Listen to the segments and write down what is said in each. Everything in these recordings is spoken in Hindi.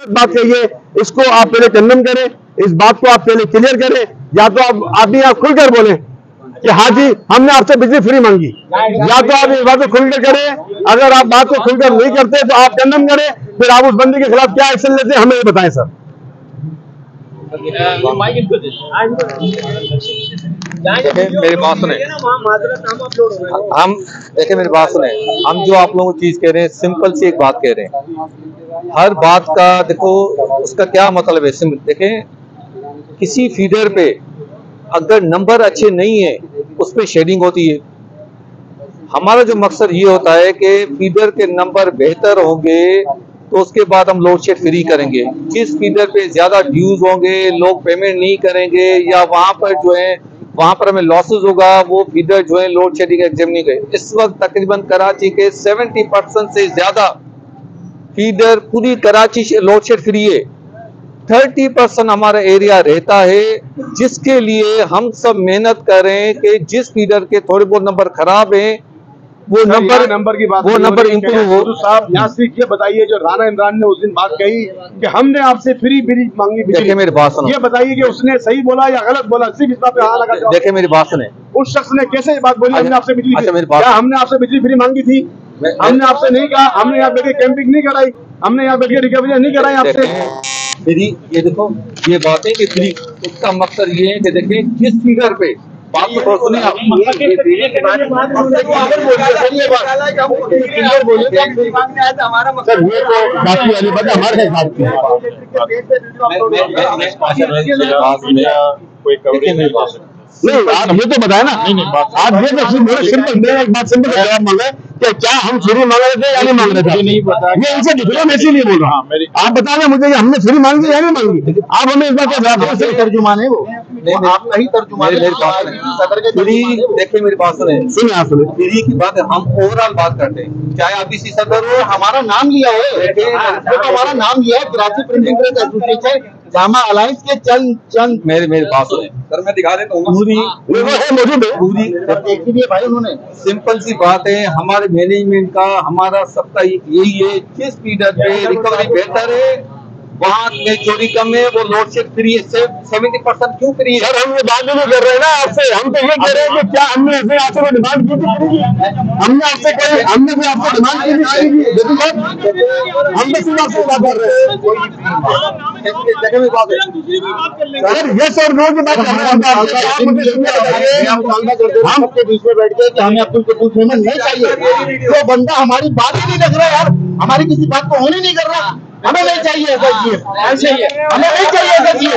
बात कहिए, इसको आप पहले कंडेम करें, इस बात को आप पहले क्लियर करें, या तो आप खुलकर बोलें कि हाँ जी हमने आपसे बिजली फ्री मांगी, या तो आप इस बात को खुलकर करें। अगर आप बात को खुलकर नहीं करते तो आप कंडेम करें, फिर आप उस बंदी के खिलाफ क्या एक्शन लेते हैं हमें ये बताएं सर। मेरी बात सुने, हम देखिए मेरी बात सुने, हम जो आप लोगों को चीज कह रहे हैं सिंपल सी एक बात कह रहे हैं। हर बात का देखो उसका क्या मतलब है। देखें किसी फीडर पे अगर नंबर अच्छे नहीं है उस पर शेडिंग होती है। हमारा जो मकसद ये होता है कि फीडर के नंबर बेहतर होंगे तो उसके बाद हम लोड शेड फ्री करेंगे। जिस फीडर पे ज्यादा ड्यूज होंगे, लोग पेमेंट नहीं करेंगे या वहां पर जो है वहां पर हमें लॉसेस होगा, वो फीडर जो है लोड शेडिंग एग्जाम नहीं गए। इस वक्त तकरीबन कराची के 70% से ज्यादा फीडर पूरी कराची से लोड शेड फ्री है। 30% हमारा एरिया रहता है जिसके लिए हम सब मेहनत करें कि जिस फीडर के थोड़े बहुत नंबर खराब हैं वो नंबर की बात, वो नंबर इंप्रूव हो। साहब यहाँ सिर्फ ये बताइए, जो राणा इमरान ने उस दिन बात कही कि हमने आपसे फ्री बिजली मांगी, देखिए मेरी बात सुनो, ये बताइए कि उसने सही बोला या गलत बोला, सिर्फ इस बात पे हाँ लगा। देखिए मेरी बात सुने, उस शख्स ने कैसे बात बोली हमने आपसे बिजली, क्या हमने आपसे बिजली फ्री मांगी थी? हमने आपसे नहीं कहा, हमने यहाँ बैठे कैंपिंग नहीं कराई, हमने यहाँ बैठे रिकवरी नहीं कराई आपसे। फ्री ये देखो ये बात है कि फ्री, उसका मकसद ये है कि देखिए किस फीडर पे बात तो सुनिए आप, नहीं आप ये तो बताए ना, आप ये तो सिंपल मैं एक बात सिंपल जवाब मांगे कि क्या हम फ्री मांग रहे थे या नहीं मांग रहे थे? ये इनसे डिफरेंट मैं इसीलिए बोल रहा हूँ। आप बता दें मुझे हमने फ्री मांगी या नहीं मांगी, आप हमें इस बात का जवाब। सही तर्जुमान है वो, आप सही तर्जुमान। देखिए मेरी बात सुने, फ्री की बात है, हम ओवरऑल बात करते हैं। चाहे आप इसी सदर हो, हमारा नाम लिया है, हमारा नाम लिया है Karachi printing press association Jama alliance के चंद मेरे पास है सर, मैं दिखा देता हूँ पूरी भाई। उन्होंने सिंपल सी बात है, हमारे मैनेजमेंट का हमारा सबका यही है, जिस फीडर पे रिकवरी बेहतर है वहाँ में चोरी कम है, वो लोड शेड फ्री है। 70% क्यों फ्री है? सर हम ये बात नहीं कर रहे हैं ना आपसे, हम तो ये कह रहे हैं कि क्या हमने ऐसे आपसे कोई डिमांड की थी? हमने आपसे कोई हमने भी आपसे डिमांड की थी? हम तो सिर्फ आपसे बात कर रहे हैं सर, यस और नो की बात कर रहे हैं। हम आपके बीच में बैठ के हमें अपनी कुछ पेमेंट नहीं चाहिए, तो बंदा हमारी बात ही नहीं रख रहा यार, हमारी किसी बात को होने नहीं कर रहा। हमें नहीं चाहिए ऐसा चीज, हमें नहीं चाहिए ऐसा चीज।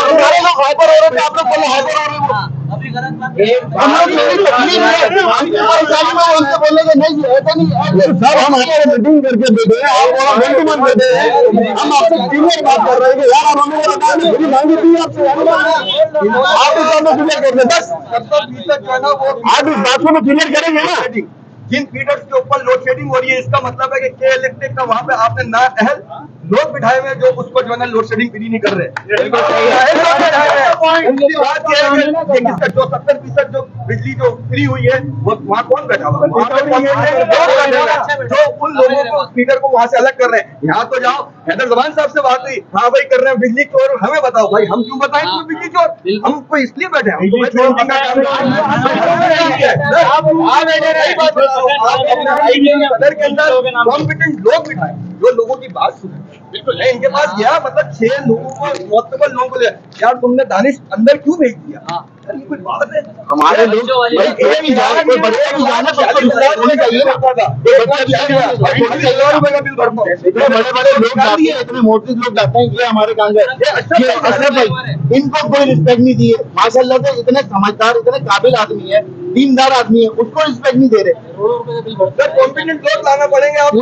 हमारे लोग हाइपर हो रहे थे, आप लोग बोले हाइपर हो रहे हो। हम लोग बोलेंगे नहीं ऐसा नहीं सर, हम आपसे मीटिंग करके बैठे हैं, आप बैठे हैं, हम आपसे क्लियर बात कर रहे हैं कि यार आप हमें बता दें फ्री मांगी थी आपसे, आप इस बात में क्लियर कर दें बस। आप इस बात को क्लियर करेंगे ना, जिन फीडर्स के ऊपर लोड शेडिंग हो रही है, इसका मतलब है कि के इलेक्ट्रिक का वहां पे आपने ना अहल लोग बिठाए हुए जो उसको जो है ना लोड शेडिंग फ्री नहीं कर रहे। जो 70% जो बिजली जो फ्री हुई है वो वहाँ कौन बैठा हुआ जो उन लोगों को फीडर को वहां से अलग कर रहे हैं। यहाँ तो जाओ हैदर जमान साहब से बात हुई, हाँ भाई कर रहे हैं बिजली चोर, हमें बताओ भाई हम क्यों बताएं तुम्हें बिजली चोर? हमको इसलिए बैठे हैं के अंदर कॉम्पिटेंट लोग बिठाए जो लोगों की बात सुने। बिल्कुल इनके पास गया, मतलब 6 लोगों को मुतबर लोगों को यार तुमने दानिश अंदर क्यों भेज दिया? ये कोई बात है? हमारे लोग बड़े-बड़े लोग जाते हैं, इतने मोटे लोग जाते हैं, ये हमारे इनको कोई रिस्पेक्ट नहीं दी है। माशाल्लाह से इतने समझदार, इतने काबिल आदमी है, दीनदार आदमी है, उसको रिस्पेक्ट नहीं दे रहे। कॉम्पिटेंट लोग लाना पड़ेंगे आपको।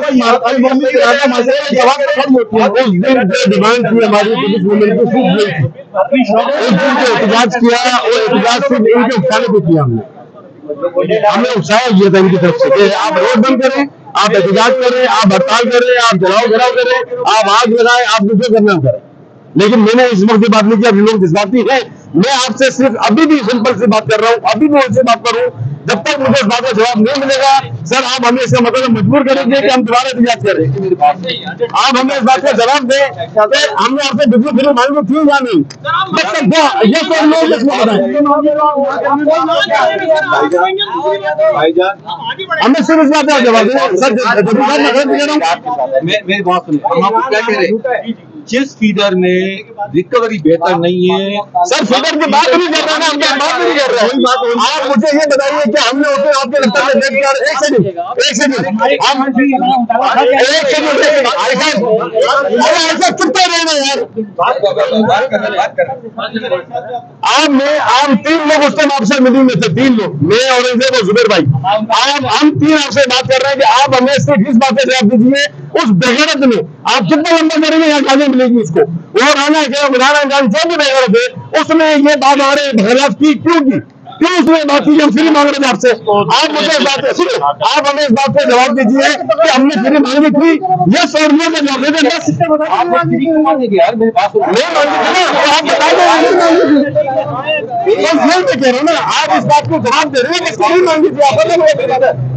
डिमांड थी हमारी पुलिस मूवमेंट को एहतजाज किया और एहतजाज सिर्फ इनके उठाने पे किया हमने उत्साह किया था इनकी तरफ से कि आप रोड बंद करें, आप एहतजाज करें, आप हड़ताल करें, आप जलाओ घराव करें, आप आग लगाएं, आप दूसरे करना करें। लेकिन मैंने इस वक्त बात नहीं की, अब लोग जज्बाती है। मैं आपसे सिर्फ अभी भी सिंपल से बात कर रहा हूँ, अभी भी उनसे बात करूँ, जब तक मुझे इस बात का जवाब नहीं मिलेगा सर, आप हमें इसका मतलब मजबूर करेंगे कि हम दोबारा एहतजाज करें। आप हमें इस बात का जवाब दें कि हमने आपसे बिजली फ्री मांगी थी या नहीं। बस सर ये तो लोग इसमें हमें सिर्फ इस बात का जवाब दें सर। मेरी बात सुनिए, हम आपको क्या कह रहे हैं, जिस फीडर में रिकवरी बेहतर नहीं है सर, फीडर की बात नहीं कर रहे हैं, हम बात नहीं कर रहे हैं। आप मुझे ये बताइए कि हमने उसमें आपके दफ्तर में देख कर एक सेकंड ऐसा चुपते रहना यार। आप 3 लोग उस टाइम आपसे मीटिंग में थे, 3 लोग, मैं औरंगजेब और जुबेर भाई। हम 3 आपसे बात कर रहे हैं कि आप हमें सिर्फ इस बात का जवाब दीजिए, उस बेगैरत में आप कितना लंबा करेंगे यहाँ गाली मिलेगी उसको। वो राना जो भी बेगैरत है उसने ये बात हमारे खिलाफ की क्यों की, क्यों उसने बात की? हम फ्री मांग रहे थे आपसे। आप मुझे इस बात सुनिए, आप हमें इस बात का जवाब दीजिए कि हमने फ्री मांगी थी, यस और नो का जवाब दे दें। नहीं मांगी थी ना, आप कह रहे हो ना, आप इस बात को जवाब दे रहे हैं कि फ्री मांगी थी।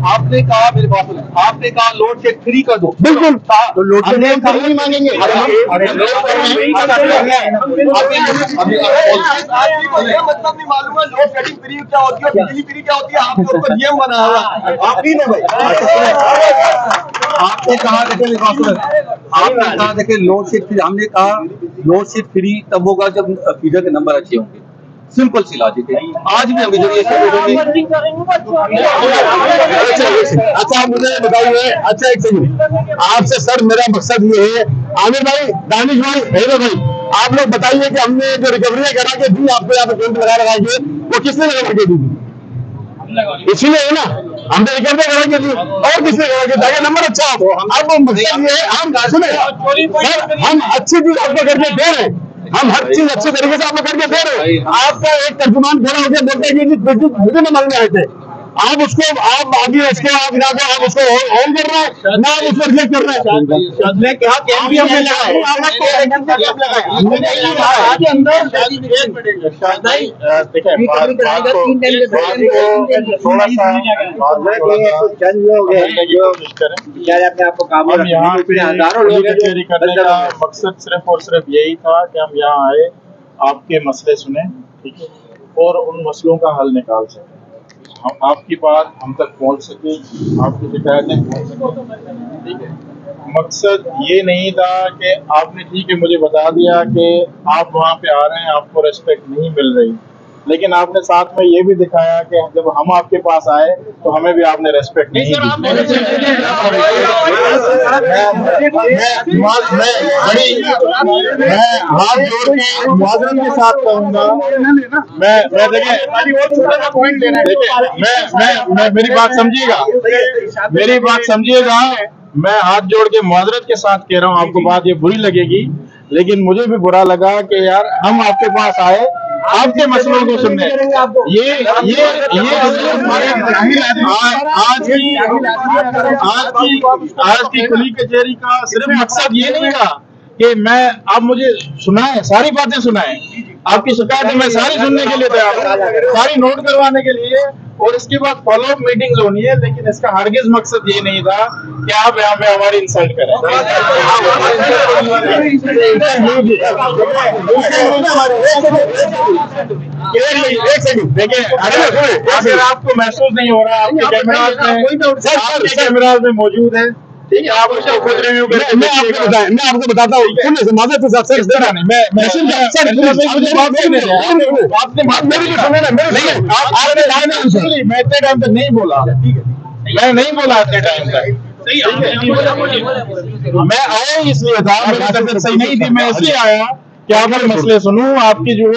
आपने कहा, मेरी बात सुनो, आपने कहा लोड शेड फ्री कर दो। बिल्कुल, तो लोड शेड नहीं मांगेंगे। मतलब नहीं मालूम है लोड शेडिंग फ्री क्या होती है, बिजली फ्री क्या होती है। आपने उसको नियम बनाया हुआ, आप ही ने भाई। आपने कहा, देखिए मेरी बात सुनो, आपने कहा देखिए लोड शेड फ्री, हमने कहा लोड शेड फ्री तब होगा जब फीडर के नंबर अच्छे होंगे। सिंपल सी लॉजिक है। आज भी हम इधर ये अच्छा आप मुझे बताइए, अच्छा एक सेकंड आपसे सर, मेरा मकसद ये है, आमिर भाई, दानिश भाई, हेलो भाई, आप लोग बताइए कि हमने जो रिकवरी करा के दी आपको यहाँ पे कैंप लगा के, वो किसने लगा के दी? इसीलिए है ना, हमने रिकवरी करा के दी और किसने करा के ताकि नंबर अच्छा हो। अब मकसद ये है, हम सुने सर, हम अच्छी चीज आपको करके दे रहे हैं, हम हर चीज अच्छे तरीके से आप लोग करके दे रहे हैं। आपका एक तर्जुमान खड़ा होकर बोलते हैं कि मुझे न मांगने आए थे, आप उसको आप आगे इसके आप उसको होम कर रहे हैं ना, आप उसको रिजेक्ट कर रहे हैं। मैं क्या कैंप भी हमने लगाया, आपको काम मकसद सिर्फ और सिर्फ यही था कि हम यहाँ आए, आपके मसले सुने, ठीक है, और उन मसलों का हल निकाल सकें, हम आपकी बात हम तक पहुंच सके, आपकी शिकायतें पहुंच सके, ठीक है। मकसद ये नहीं था कि आपने ठीक है मुझे बता दिया कि आप वहाँ पे आ रहे हैं, आपको रेस्पेक्ट नहीं मिल रही, लेकिन आपने साथ में ये भी दिखाया कि जब हम आपके पास आए तो हमें भी आपने रेस्पेक्ट नहीं दी। मैं हाथ जोड़ के मुआवजत के साथ कहूँगा, मैं देखिए मेरी बात समझिएगा, मेरी बात समझिएगा, मैं हाथ जोड़ के मुआवजत के साथ कह रहा हूँ, आपको बात ये बुरी लगेगी, लेकिन मुझे भी बुरा लगा कि यार हम आपके पास आए आपके मसलों को सुनने। ये आज की खुली कचहरी का सिर्फ मकसद ये नहीं था कि मैं आप मुझे सुनाएं, सारी बातें सुनाएं, आपकी शिकायतें मैं सारी सुनने के लिए तैयार हूँ, सारी नोट करवाने के लिए, और इसके बाद फॉलोअप मीटिंग्स होनी है, लेकिन इसका हरगिज मकसद ये नहीं था कि आप यहाँ पे हमारी इंसल्ट करें। देखिए अगर आपको महसूस नहीं हो रहा, आपके कैमराज में मौजूद है, ठीक है, आप उसको खुद रिव्यू करें। मैं आपको बताता हूँ, मैं इतने टाइम तक नहीं बोला, मैं नहीं बोला इतने टाइम तक, मैं आया इसलिए था, मेरी तबीयत सही नहीं थी, मैं इसलिए आया कि आपके मसले सुनूं, आपकी जो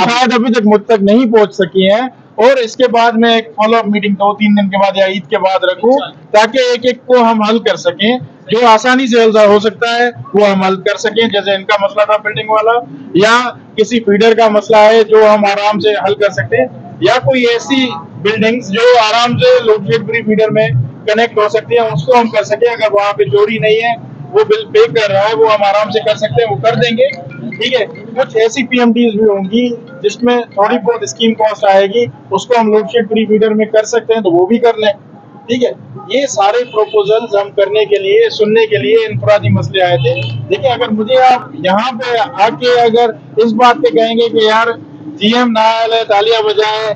शायद अभी तक मुझ तक नहीं पहुंच सकी हैं, और इसके बाद में एक फॉलोअप मीटिंग 2-3 दिन के बाद या ईद के बाद रखूं, ताकि एक एक को हम हल कर सकें, जो आसानी से हल हो सकता है वो हम हल कर सकें। जैसे इनका मसला था बिल्डिंग वाला, या किसी फीडर का मसला है जो हम आराम से हल कर सकते हैं, या कोई ऐसी बिल्डिंग्स जो आराम से लोड शेड फ्री फीडर में कनेक्ट हो सकती है, उसको हम कर सकें। अगर वहाँ पे चोरी नहीं है, वो बिल पे कर रहा है, वो हम आराम से कर सकते हैं, वो कर देंगे। ठीक है, कुछ ऐसी पीएमटीज भी होंगी जिसमें थोड़ी बहुत स्कीम कॉस्ट आएगी, उसको हम लोडशेड फ्री फीडर में कर सकते हैं तो वो भी कर लें। ठीक है, ये सारे प्रोपोजल्स हम करने के लिए, सुनने के लिए इंफरादी मसले आए थे। देखिए, अगर मुझे आप यहाँ पे आके अगर इस बात पे कहेंगे कि यार जीएम ना आए, तालियां बजाएं,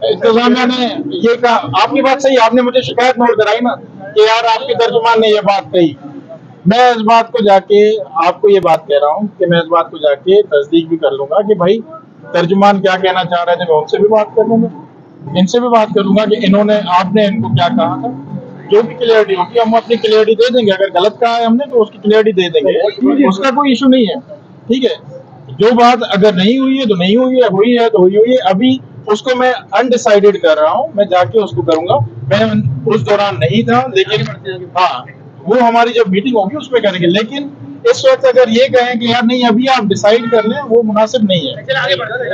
इंतजामिया ने ये कहा, आपकी बात सही, आपने मुझे शिकायत नोट कराई ना कि यार आपके तर्जुमान ने ये बात कही। मैं इस बात को जाके आपको ये बात कह रहा हूँ कि मैं इस बात को जाके तस्दीक भी कर लूंगा कि भाई तर्जुमान क्या कहना चाह रहे थे, मैं उनसे भी बात कर लूंगा, इनसे भी बात करूंगा कि इन्होंने, आपने इनको क्या कहा था। जो भी क्लियरिटी होगी हम अपनी क्लियरिटी दे देंगे। अगर गलत कहा है हमने तो उसकी क्लियरिटी दे देंगे, उसका कोई इशू नहीं है। ठीक है, जो बात अगर नहीं हुई है तो नहीं हुई है, हुई है तो हुई हुई है। अभी उसको मैं अनडिसाइडेड कर रहा हूँ, मैं जाके उसको करूंगा। मैं उस दौरान नहीं था, लेकिन हाँ, वो हमारी जब मीटिंग होगी उसमें करेंगे। लेकिन इस वक्त अगर ये कहें कि यार नहीं अभी आप डिसाइड कर लें, वो मुनासिब नहीं है।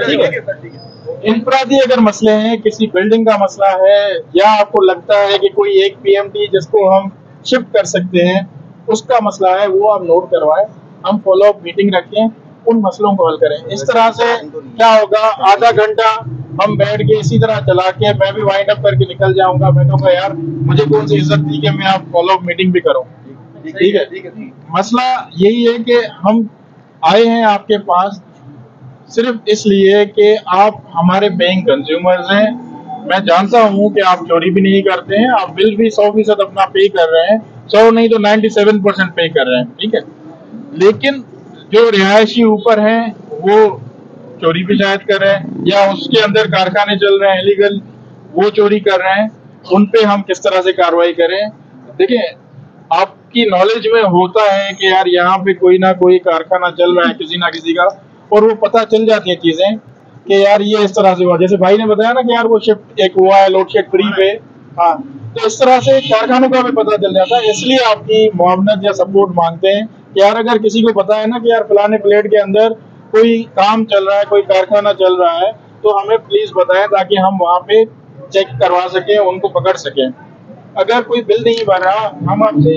ठीक है, इंफरादी अगर मसले हैं, किसी बिल्डिंग का मसला है, या आपको लगता है कि कोई एक पीएमटी जिसको हम शिफ्ट कर सकते हैं उसका मसला है, वो आप नोट करवाएं, हम फॉलो अप मीटिंग रखें, उन मसलों को हल करें। इस तरह से क्या होगा, आधा घंटा हम बैठ के इसी तरह चला के मैं भी वाइंड अप करके निकल जाऊंगा। मैं कहूँगा यार मुझे कौन सी इज्जत दी कि मैं आप फॉलो अप मीटिंग भी करूँ। ठीक है, मसला यही है कि हम आए हैं आपके पास सिर्फ इसलिए कि आप हमारे पेइंग कंज्यूमर्स हैं। मैं जानता हूं कि आप चोरी भी नहीं करते हैं, आप बिल भी 100% अपना पे कर रहे हैं, 100 नहीं तो 97% पे कर रहे हैं। ठीक है, लेकिन जो रिहायशी ऊपर हैं वो चोरी भी शायद कर रहे हैं, या उसके अंदर कारखाने चल रहे हैं इलीगल, वो चोरी कर रहे हैं, उन पे हम किस तरह से कार्रवाई करें। देखिए, आपकी नॉलेज में होता है कि यार यहाँ पे कोई ना कोई कारखाना चल रहा है किसी ना किसी का, और वो पता चल जाती है चीजें कि यार ये इस तरह से हुआ। जैसे भाई ने बताया ना कि यार वो शिफ्ट एक हुआ है लोडशेड फ्री पे, हाँ, तो इस तरह से कारखानों का भी पता चल जाता है। इसलिए आपकी मुआवनत या सपोर्ट मांगते हैं कि यार अगर किसी को पता है ना कि यार फलाने प्लेट के अंदर कोई काम चल रहा है, कोई कारखाना चल रहा है, तो हमें प्लीज बताएं ताकि हम वहाँ पे चेक करवा सकें, उनको पकड़ सकें। अगर कोई बिल नहीं भर रहा, हम आपसे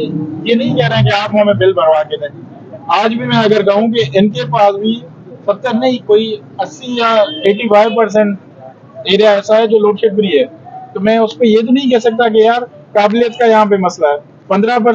ये नहीं कह रहे हैं कि आप हमें बिल भरवा के दें। आज भी मैं अगर कहूँ कि इनके पास भी 70 नहीं, कोई 80 या 85% एरिया ऐसा है जो लोडशेड फ्री है, तो मैं उस पर ये तो नहीं कह सकता कि यार काबिलियत का यहाँ पे मसला है। 15%